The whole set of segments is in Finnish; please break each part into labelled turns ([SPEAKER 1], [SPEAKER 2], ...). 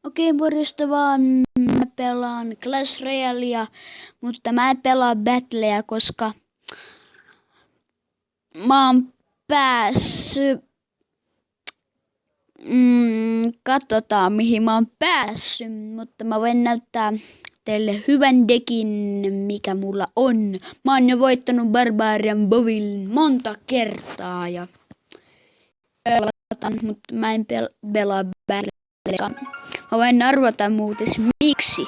[SPEAKER 1] Okei, morjesta vaan. Mä pelaan Clash Royalea, mutta mä en pelaa Battleja, koska mä oon päässyt... Katsotaan mihin mä oon päässyt, mutta mä voin näyttää teille hyvän dekin, mikä mulla on. Mä oon jo voittanut Barbarian Bovin monta kertaa ja pelataan, mutta mä en pelaa Battleja. Mä voin arvata muuten miksi,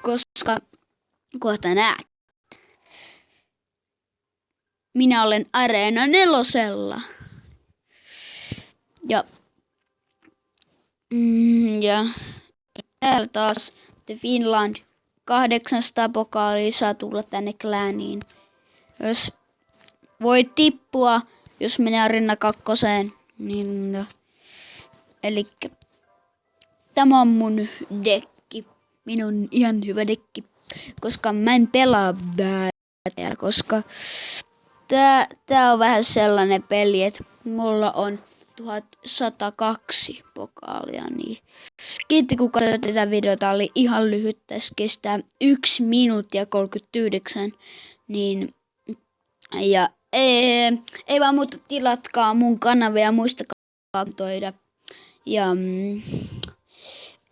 [SPEAKER 1] koska kohta näet. Minä olen Areena 4. Ja täällä taas The Finland 800 pokaalia saa tulla tänne claniin. Jos voi tippua, jos menee Areena 2, niin elikkä tämä on mun dekki. Minun ihan hyvä dekki, koska mä en pelaa Battleja, koska tää on vähän sellainen peli, että mulla on 1102 pokaalia, niin kiitti kun katsoit tätä videota, oli ihan lyhyt, tässä kestää 1 minuutti ja 39, niin ja ei vaan muuta, tilatkaa mun kanavia ja muistakaa kommentoida ja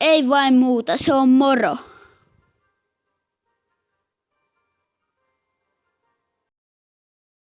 [SPEAKER 1] ei vain muuta, se on moro.